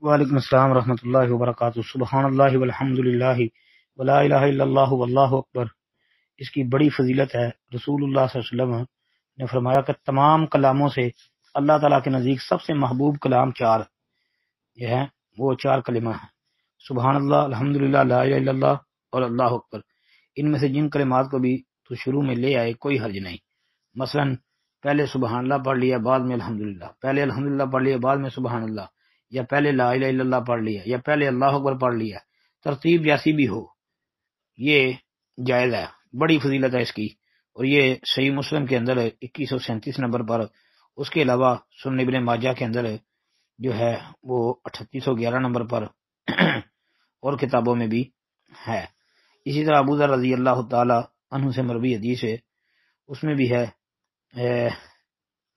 وعلیکم السلام ورحمۃ اللہ وبرکاتہ۔ سبحان اللہ والحمد للہ ولا الہ الا اللہ واللہ اکبر۔ اس کی بڑی فضیلت ہے۔ رسول اللہ صلی اللہ علیہ وسلم نے فرمایا کہ تمام کلاموں سے اللہ تعالیٰ کے نزدیک سب سے محبوب کلام چار یہ ہیں، وہ چار کلمہ ہیں: سبحان اللہ، الحمد للہ، لا الہ الا اللہ اور اللہ اکبر۔ ان میں سے جن کلمات کو بھی تو شروع میں لے آئے کوئی حرج نہیں۔ مثلا پہلے سبحان اللہ پڑھ لیا، بعد میں الحمدللہ، پہلے الحمدللہ پڑھ لیا، بعد میں سبحان اللہ، یا پہلے لا الہ الا اللہ پڑھ لیا، یا پہلے اللہ اکبر پڑھ لیا، ترتیب جیسی بھی ہو یہ جائز ہے۔ بڑی فضیلت ہے اس کی، اور یہ صحیح مسلم کے اندر 2137 نمبر پر، اس کے علاوہ سنن ابن ماجہ کے اندر جو ہے وہ 3811 نمبر پر اور کتابوں میں بھی ہے۔ اسی طرح ابو ذر رضی اللہ تعالی عنہ سے مروی حدیث ہے، اس میں بھی ہے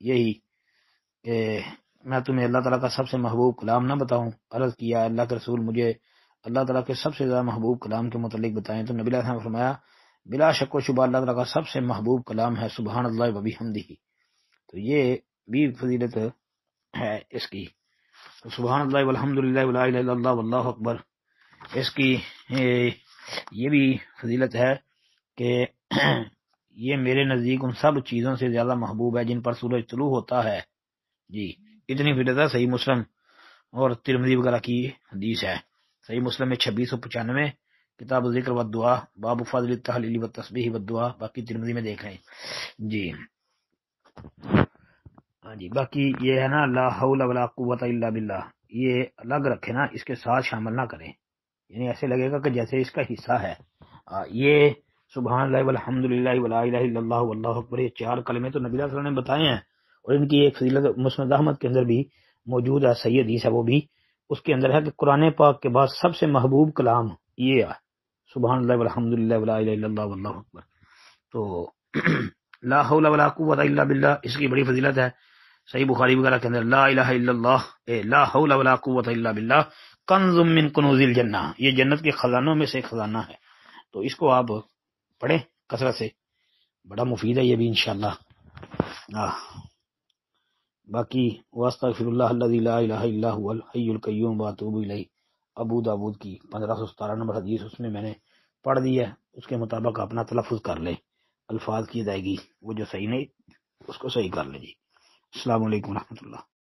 یہی کہ میں تمہیں اللہ تعالیٰ کا سب سے محبوب کلام نہ بتاؤں؟ عرض کیا اللہ کے رسول، مجھے اللہ تعالیٰ کے سب سے زیادہ محبوب کلام کے متعلق بتائیں۔ تو نبی علیہ السلام نے فرمایا بلا شک و شبہ اللہ تعالیٰ کا سب سے محبوب کلام ہے سبحان اللہ و بحمدہ۔ تو یہ بھی فضیلت ہے اس کی۔ تو سبحان اللہ والحمد للہ ولا الہ الا اللہ واللہ اکبر، اس کی یہ بھی فضیلت ہے کہ یہ میرے نزدیک ان سب چیزوں سے زیادہ محبوب ہے جن پر سورج طلوع ہوتا ہے۔ جی اتنی فضیلت ہے۔ صحیح مسلم اور ترمذی وغیرہ کی حدیث ہے۔ صحیح مسلم میں 2695، کتاب ذکر و دعا، باب فضل التحلیل و تسبیح و دعا، باقی ترمذی میں دیکھ رہے ہیں۔ جی ہاں جی، باقی یہ ہے نا لا حول ولا قوت الا باللہ، یہ الگ رکھے نا، اس کے ساتھ شامل نہ کریں، یعنی ایسے لگے گا کہ جیسے اس کا حصہ ہے۔ یہ سبحان اللہ والحمد للہ ولا الہ الا اللہ واللہ اکبر، یہ چار کلمے تو نبی صلی اللہ علیہ وسلم نے بتائے ہیں، اور ان کی ایک فضیلت مسند احمد کے اندر بھی موجود ہے، صحیح حدیث ہے وہ بھی، اس کے اندر ہے کہ قرآن پاک کے بعد سب سے محبوب کلام یہ ہے سبحان اللہ والحمد للہ ولا الہ الا اللہ واللہ اکبر۔ تو لا حول ولا قوت الا باللہ، اس کی بڑی فضیلت ہے۔ صحیح بخاری وغیرہ کے اندر لا الہ الا اللہ لا حول ولا قوت الا باللہ کنز من کنوز الجنہ، یہ جنت کے خزانوں میں سے ایک خزانہ ہے۔ تو اس کو آپ پڑھیں کثرت سے، بڑا مفید ہے یہ بھی انشاءاللہ۔ باقی واستغفر اللہ الذی لا الہ الا هو الحی القیوم واتوب الیہ، ابو داود کی 1517 نمبر حدیث، اس میں نے پڑھ دی ہے، اس کے مطابق اپنا تلفظ کر لیں، الفاظ کی ادائیگی وہ جو صحیح نہیں اس کو صحیح کر لیں۔ جی السلام علیکم ورحمۃ اللہ۔